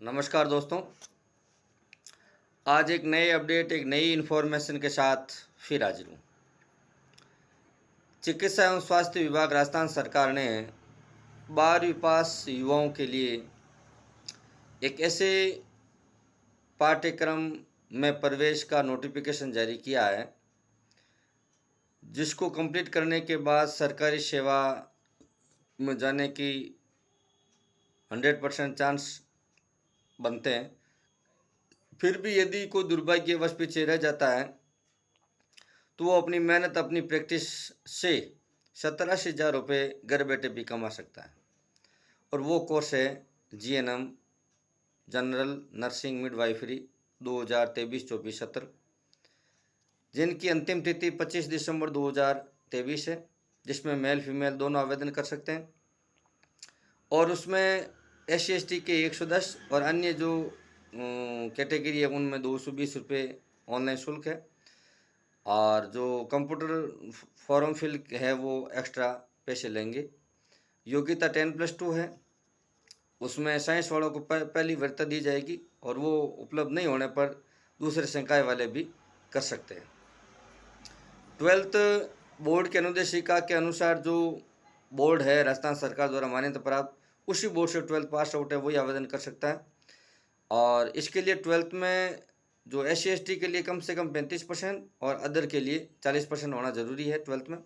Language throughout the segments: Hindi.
नमस्कार दोस्तों। आज एक नए अपडेट, एक नई इन्फॉर्मेशन के साथ फिर हाजिर हूँ। चिकित्सा एवं स्वास्थ्य विभाग राजस्थान सरकार ने 12वीं पास युवाओं के लिए एक ऐसे पाठ्यक्रम में प्रवेश का नोटिफिकेशन जारी किया है जिसको कंप्लीट करने के बाद सरकारी सेवा में जाने की 100% चांस बनते हैं। फिर भी यदि कोई दुर्भाग्यवश पीछे रह जाता है तो वो अपनी मेहनत, अपनी प्रैक्टिस से 87,000 रुपये घर बैठे भी कमा सकता है। और वो कोर्स है जीएनएम जनरल नर्सिंग मिडवाइफरी 2023-24 सत्र, जिनकी अंतिम तिथि 25 दिसंबर 2023 है, जिसमें मेल फीमेल दोनों आवेदन कर सकते हैं। और उसमें SC/ST के 110 और अन्य जो कैटेगरी है उनमें 220 रुपये ऑनलाइन शुल्क है। और जो कंप्यूटर फॉर्म फिल है वो एक्स्ट्रा पैसे लेंगे। योग्यता 10+2 है। उसमें साइंस वालों को पहली वरीयता दी जाएगी और वो उपलब्ध नहीं होने पर दूसरे संकाय वाले भी कर सकते हैं। 12th बोर्ड की अनुदेशिका के अनुसार जो बोर्ड है राजस्थान सरकार द्वारा मान्यता प्राप्त, उसी बोर्ड से 12th पास आउट है वही आवेदन कर सकता है। और इसके लिए 12th में जो SC/ST के लिए कम से कम 35% और अदर के लिए 40% होना जरूरी है 12th में।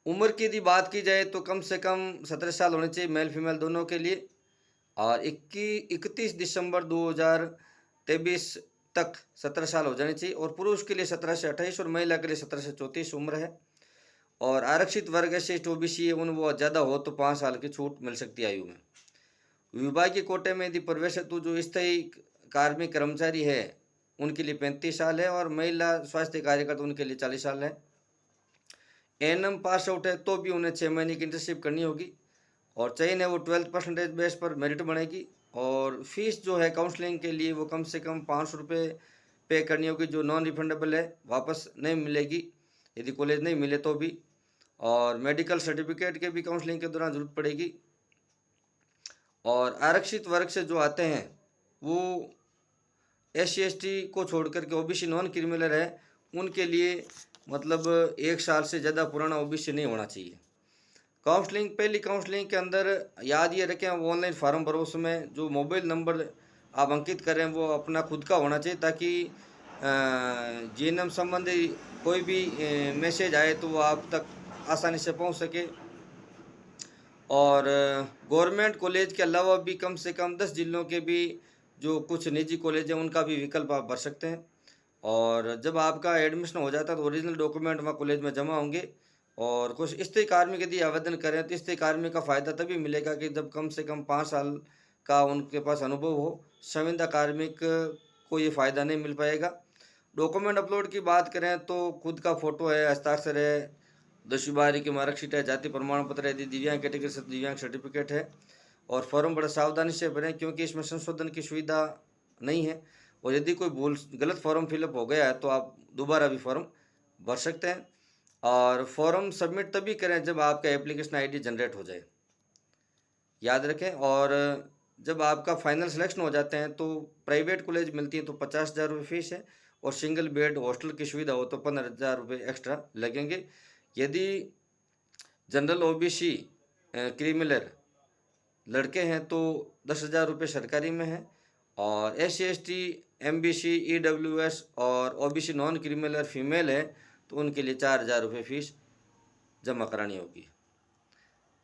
उम्र की यदि बात की जाए तो कम से कम 17 साल होने चाहिए मेल फीमेल दोनों के लिए। और 31 दिसंबर 2023 तक 17 साल हो जानी चाहिए। और पुरुष के लिए 17 से 28 और महिला के लिए 17 से 34 उम्र है। और आरक्षित वर्ग SC OBC है उन वो ज़्यादा हो तो 5 साल की छूट मिल सकती है आयु में। विभागीय कोटे में यदि प्रवेश हेतु जो स्थायी कार्मिक कर्मचारी है उनके लिए 35 साल है और महिला स्वास्थ्य कार्यकर्ता उनके लिए 40 साल है। एएनएम पास आउट है तो भी उन्हें 6 महीने की इंटर्नशिप करनी होगी। और चयन है वो 12% बेस पर मेरिट बनेगी। और फीस जो है काउंसलिंग के लिए वो कम से कम 500 रुपये पे करनी होगी, जो नॉन रिफंडेबल है, वापस नहीं मिलेगी यदि कॉलेज नहीं मिले तो भी। और मेडिकल सर्टिफिकेट के भी काउंसलिंग के दौरान जरूरत पड़ेगी। और आरक्षित वर्ग से जो आते हैं वो SC/ST को छोड़ करके OBC नॉन क्रिमिनल है उनके लिए मतलब 1 साल से ज़्यादा पुराना OBC नहीं होना चाहिए। काउंसलिंग, पहली काउंसलिंग के अंदर याद ये रखें वो ऑनलाइन फार्म भरो, उसमें जो मोबाइल नंबर आप अंकित करें वो अपना खुद का होना चाहिए ताकि जीएनएम संबंधी कोई भी मैसेज आए तो वो आप तक आसानी से पहुंच सके। और गवर्नमेंट कॉलेज के अलावा भी कम से कम 10 जिलों के भी जो कुछ निजी कॉलेज हैं उनका भी विकल्प आप भर सकते हैं। और जब आपका एडमिशन हो जाता है तो ओरिजिनल डॉक्यूमेंट वहाँ कॉलेज में जमा होंगे। और कुछ स्थायी कार्मिक यदि आवेदन करें तो स्थायी कार्मिक का फ़ायदा तभी मिलेगा कि जब कम से कम 5 साल का उनके पास अनुभव हो। संविदा कार्मिक को ये फ़ायदा नहीं मिल पाएगा। डॉक्यूमेंट अपलोड की बात करें तो खुद का फ़ोटो है, हस्ताक्षर है, 10वीं 12वीं की मार्कशीट है, जाति प्रमाण पत्र है, यदि दिव्यांग कैटेगरी से दिव्यांग सर्टिफिकेट है। और फॉर्म बड़ा सावधानी से भरें क्योंकि इसमें संशोधन की सुविधा नहीं है। और यदि कोई भूल गलत फॉर्म फिलअप हो गया है तो आप दोबारा भी फॉर्म भर सकते हैं। और फॉर्म सबमिट तभी करें जब आपका एप्लीकेशन आईडी जनरेट हो जाए, याद रखें। और जब आपका फाइनल सिलेक्शन हो जाते हैं तो प्राइवेट कॉलेज मिलती है तो 50,000 रुपये फीस है। और सिंगल बेड हॉस्टल की सुविधा हो तो 15,000 रुपये एक्स्ट्रा लगेंगे। यदि जनरल OBC क्रिमिनल लड़के हैं तो 10,000 रुपये सरकारी में है। और SC/ST MBC EWS और OBC नॉन क्रिमिनल फीमेल है तो उनके लिए 4,000 रुपये फीस जमा करानी होगी।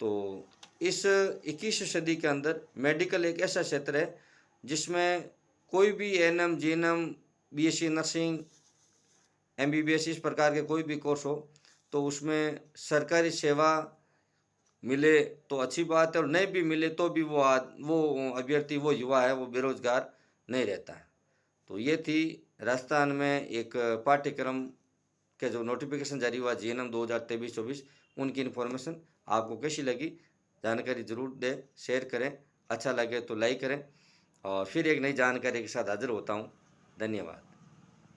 तो इस 21वीं सदी के अंदर मेडिकल एक ऐसा क्षेत्र है जिसमें कोई भी ANM GNM BSc nursing MBBS इस प्रकार के कोई भी कोर्स हो तो उसमें सरकारी सेवा मिले तो अच्छी बात है। और नहीं भी मिले तो भी वो अभ्यर्थी, वो युवा है, वो बेरोजगार नहीं रहता है। तो ये थी राजस्थान में एक पाठ्यक्रम के जो नोटिफिकेशन जारी हुआ GNM 2023-24, उनकी इन्फॉर्मेशन आपको कैसी लगी, जानकारी ज़रूर दें, शेयर करें, अच्छा लगे तो लाइक करें। और फिर एक नई जानकारी के साथ हाजिर होता हूँ। धन्यवाद।